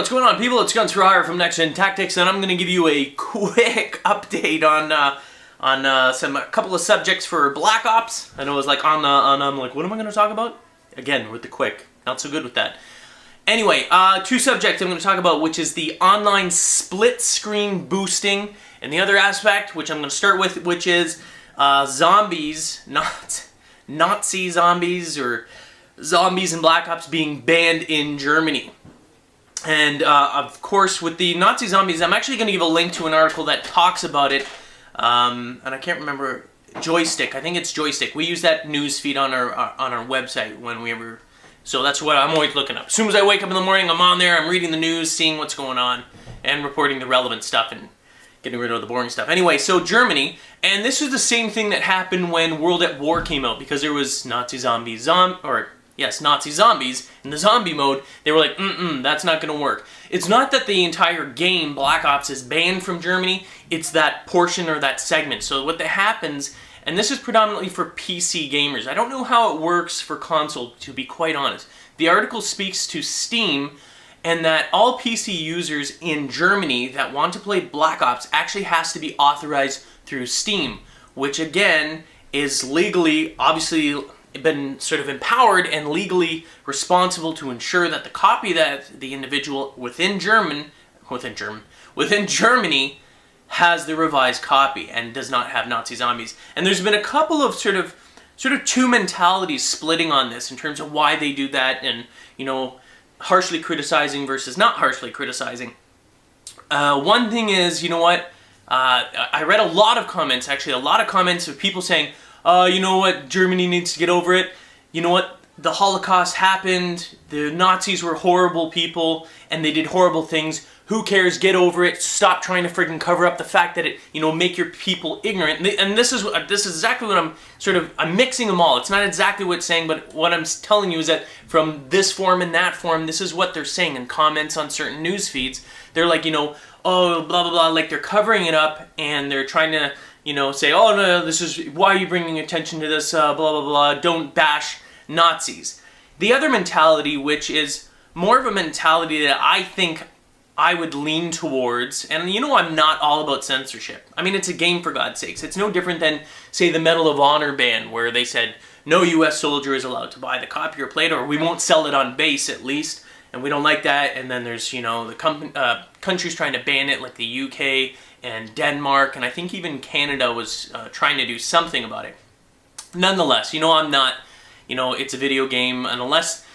what's going on, people? It's Guns for Hire from Next Gen Tactics, and I'm going to give you a quick update on a couple of subjects for Black Ops. I know it was like I'm like, what am I going to talk about? Again, with the quick, not so good with that. Anyway, two subjects I'm going to talk about, which is the online split screen boosting, and the other aspect, which I'm going to start with, which is zombies, not Nazi zombies or zombies in Black Ops being banned in Germany. And of course, with the Nazi zombies, I'm actually going to give a link to an article that talks about it. And I can't remember, Joystick. I think it's Joystick. We use that news feed on our website when we ever. So that's what I'm always looking up. As soon as I wake up in the morning, I'm on there. I'm reading the news, seeing what's going on, and reporting the relevant stuff and getting rid of the boring stuff. Anyway, so Germany, and this was the same thing that happened when World at War came out, because there was Nazi zombies, Nazi zombies in the zombie mode. They were like, that's not going to work. It's not that the entire game, Black Ops, is banned from Germany. It's that portion or that segment. So what that happens, and this is predominantly for PC gamers. I don't know how it works for console, to be quite honest. The article speaks to Steam, and that all PC users in Germany that want to play Black Ops actually has to be authorized through Steam, which again is legally, obviously, been sort of empowered and legally responsible to ensure that the copy that the individual within Germany has the revised copy and does not have Nazi zombies. And there's been a couple of sort of two mentalities splitting on this in terms of why they do that, and harshly criticizing versus not harshly criticizing. One thing is, I read a lot of comments, actually a lot of comments of people saying, you know what, Germany needs to get over it. You know what, the Holocaust happened, the Nazis were horrible people, and they did horrible things. Who cares? Get over it. Stop trying to friggin' cover up the fact that it, make your people ignorant. And this is exactly what I'm mixing them all. It's not exactly what it's saying, but what I'm telling you is that from this form and that form, this is what they're saying in comments on certain news feeds. They're like, oh, blah, blah, blah, like they're covering it up, and they're trying to, say, oh, no, this is, why are you bringing attention to this, blah, blah, blah, don't bash Nazis. The other mentality, which is more of a mentality that I think I would lean towards, and I'm not all about censorship. I mean, it's a game, for God's sakes. It's no different than, say, the Medal of Honor ban, where they said, no U.S. soldier is allowed to buy the copy or plate, or we won't sell it on base, at least, and we don't like that. And then there's, the countries trying to ban it, like the U.K. and Denmark, and I think even Canada was trying to do something about it. Nonetheless, I'm not, it's a video game, and unless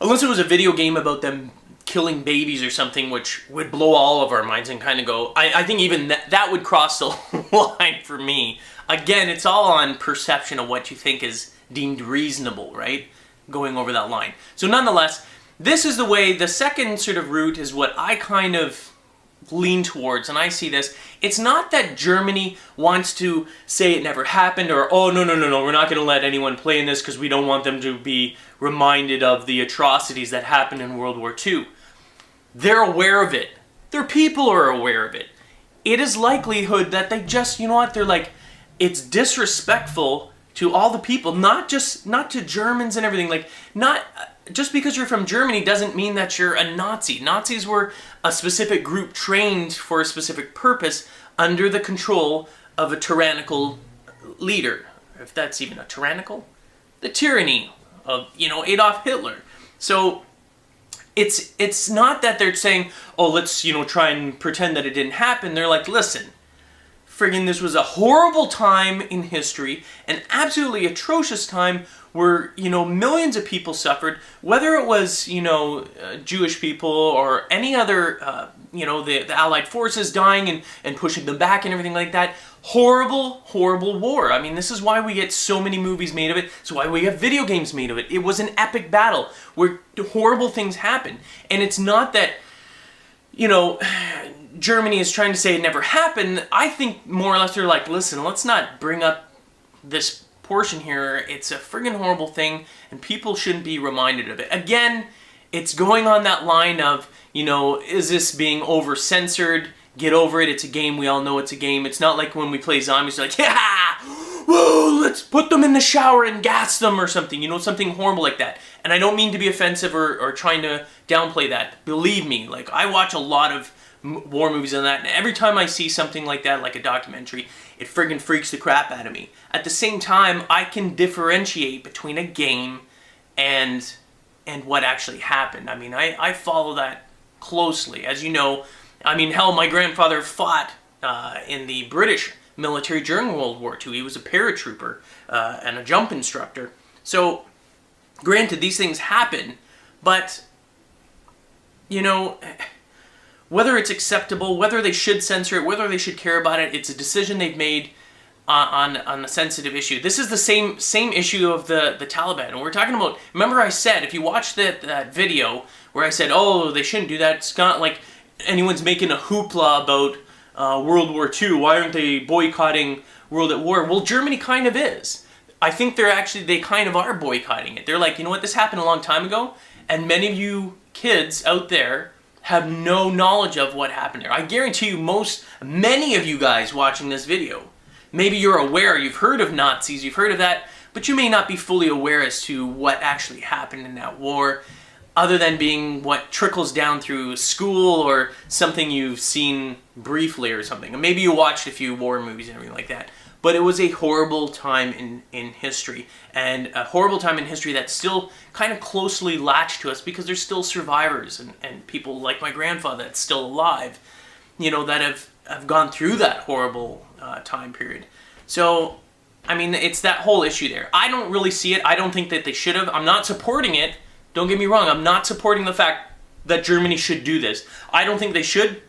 it was a video game about them killing babies or something, which would blow all of our minds and kind of go, I think even that would cross the line for me. Again, it's all on perception of what you think is deemed reasonable, right? Going over that line. So nonetheless, this is the way, the second sort of route is what I kind of lean towards, and I see this. It's not that Germany wants to say it never happened, or, oh, no, we're not going to let anyone play in this because we don't want them to be reminded of the atrocities that happened in World War II. They're aware of it. Their people are aware of it. It is likelihood that they just, they're like, it's disrespectful to all the people, not to Germans and everything. Like, not just because you're from Germany doesn't mean that you're a Nazi. Nazis were a specific group trained for a specific purpose under the control of a tyrannical leader. If that's even a tyrannical? The tyranny of, Adolf Hitler. So it's not that they're saying, oh, let's, try and pretend that it didn't happen. They're like, listen, friggin' this was a horrible time in history, an absolutely atrocious time where, millions of people suffered, whether it was, Jewish people or any other, the Allied forces dying and pushing them back and everything like that. Horrible, horrible war. I mean, this is why we get so many movies made of it. It's why we have video games made of it. It was an epic battle where horrible things happened. And it's not that, Germany is trying to say it never happened. I think more or less they're like, listen, let's not bring up this portion here. It's a friggin' horrible thing, and people shouldn't be reminded of it. Again, it's going on that line of, is this being over-censored? Get over it. It's a game. We all know it's a game. It's not like when we play zombies, like, yeah, whoa, let's put them in the shower and gas them or something, you know, something horrible like that. And I don't mean to be offensive or trying to downplay that. Believe me, like, I watch a lot of war movies and that, and every time I see something like that, like a documentary, it friggin' freaks the crap out of me. At the same time, I can differentiate between a game and what actually happened. I mean, I follow that closely. As you know, I mean, hell, my grandfather fought in the British military during World War II. He was a paratrooper and a jump instructor. So, granted, these things happen, but, you know, whether it's acceptable, whether they should censor it, whether they should care about it, it's a decision they've made on a sensitive issue. This is the same issue of the Taliban. And we're talking about, remember I said, if you watch that video where I said, oh, they shouldn't do that, it's not like anyone's making a hoopla about World War II. Why aren't they boycotting World at War? Well, Germany kind of is. I think they kind of are boycotting it. They're like, you know what, this happened a long time ago, and many of you kids out there have no knowledge of what happened there. I guarantee you many of you guys watching this video, maybe you're aware, you've heard of Nazis, you've heard of that, but you may not be fully aware as to what actually happened in that war, other than being what trickles down through school or something you've seen briefly or something. And maybe you watched a few war movies and everything like that. But it was a horrible time in history, and a horrible time in history that's still kind of closely latched to us because there's still survivors and people like my grandfather that's still alive, you know, that have gone through that horrible time period. So, I mean, it's that whole issue there. I don't really see it. I don't think that they should have. I'm not supporting it. Don't get me wrong. I'm not supporting the fact that Germany should do this. I don't think they should.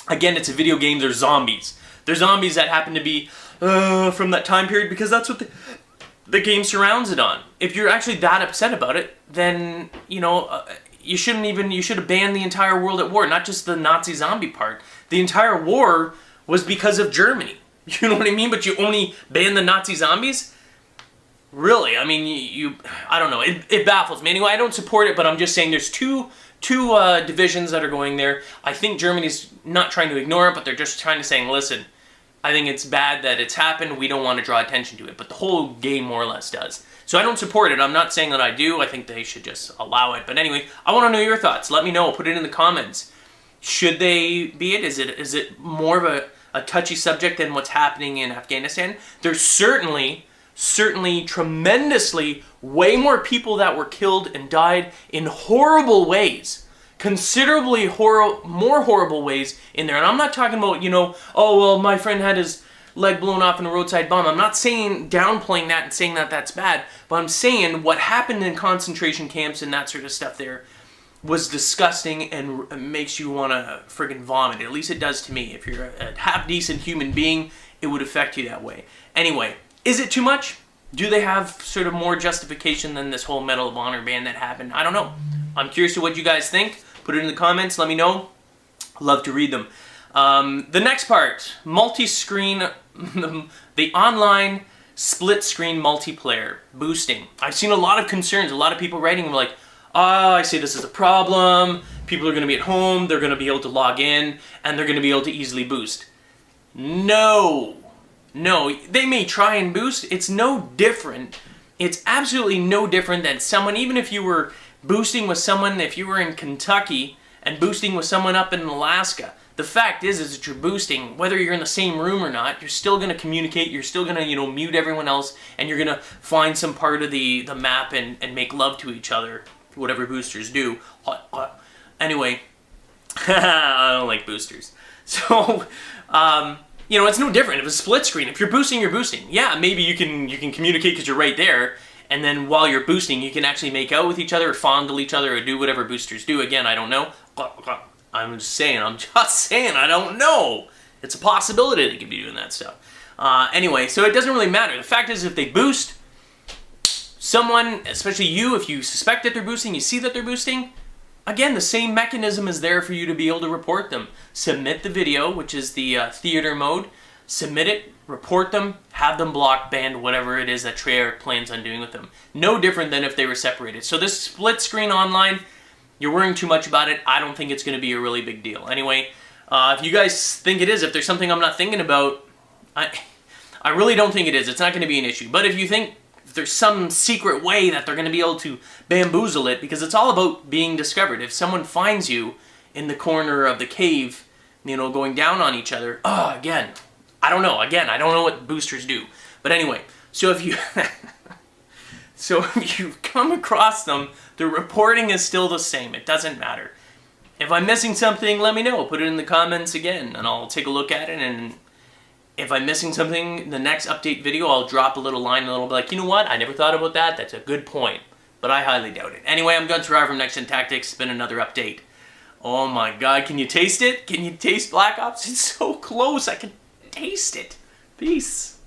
Again, it's a video game. They're zombies. They're zombies that happen to be from that time period because that's what the game surrounds it on. If you're actually that upset about it, then, you know, you should have banned the entire world at war, not just the Nazi zombie part. The entire war was because of Germany. You know what I mean? But you only banned the Nazi zombies? Really? I mean, I don't know. It baffles me. Anyway, I don't support it, but I'm just saying there's two divisions that are going there. I think Germany's not trying to ignore it, but they're just trying to say, listen, I think it's bad that it's happened. We don't want to draw attention to it. But the whole game more or less does. So I don't support it. I'm not saying that I do. I think they should just allow it. But anyway, I want to know your thoughts. Let me know. Put it in the comments. Should they be it? Is it more of a touchy subject than what's happening in Afghanistan? There's certainly tremendously way more people that were killed and died in horrible ways. Considerably more horrible ways in there. And I'm not talking about, you know, oh, well, my friend had his leg blown off in a roadside bomb. I'm not saying, downplaying that and saying that that's bad, but I'm saying what happened in concentration camps and that sort of stuff there was disgusting and makes you want to friggin' vomit. At least it does to me. If you're a half-decent human being, it would affect you that way. Anyway, is it too much? Do they have sort of more justification than this whole Medal of Honor ban that happened? I don't know. I'm curious to what you guys think. Put it in the comments. Let me know. Love to read them. The next part, multi-screen, the online split-screen multiplayer boosting. I've seen a lot of concerns. A lot of people writing like, I say this is a problem. People are going to be at home. They're going to be able to log in, and they're going to be able to easily boost. No, they may try and boost. It's no different. It's absolutely no different than someone, even if you were boosting with someone, if you were in Kentucky and boosting with someone up in Alaska. The fact is that you're boosting, whether you're in the same room or not, you're still going to communicate, you're still going to, you know, mute everyone else, and you're going to find some part of the map and make love to each other, whatever boosters do. Anyway, I don't like boosters. So, you know, it's no different. If it's split screen, if you're boosting, you're boosting. Yeah, maybe you can communicate because you're right there, and then while you're boosting, you can actually make out with each other, or fondle each other, or do whatever boosters do. Again, I don't know. I'm just saying, I don't know. It's a possibility they could be doing that stuff. Anyway, so it doesn't really matter. The fact is, if they boost someone, especially you, if you suspect that they're boosting, you see that they're boosting, again, the same mechanism is there for you to be able to report them. Submit the video, which is the theater mode. Submit it, report them, have them blocked, banned, whatever it is that Treyarch plans on doing with them. No different than if they were separated. So this split screen online, you're worrying too much about it. I don't think it's going to be a really big deal. Anyway, if you guys think it is, if there's something I'm not thinking about, I really don't think it is. It's not going to be an issue. But if you think there's some secret way that they're going to be able to bamboozle it, because it's all about being discovered. If someone finds you in the corner of the cave, you know, going down on each other, again, I don't know. Again, I don't know what boosters do. But anyway, so if you so if you come across them, the reporting is still the same. It doesn't matter. If I'm missing something, let me know. Put it in the comments again, and I'll take a look at it. And if I'm missing something in the next update video, I'll drop a little line, and I'll be like, you know what? I never thought about that. That's a good point. But I highly doubt it. Anyway, I'm GosuPlayers from Next Gen Tactics. It's been another update. Oh my god, can you taste it? Can you taste Black Ops? It's so close. I can taste it. Peace.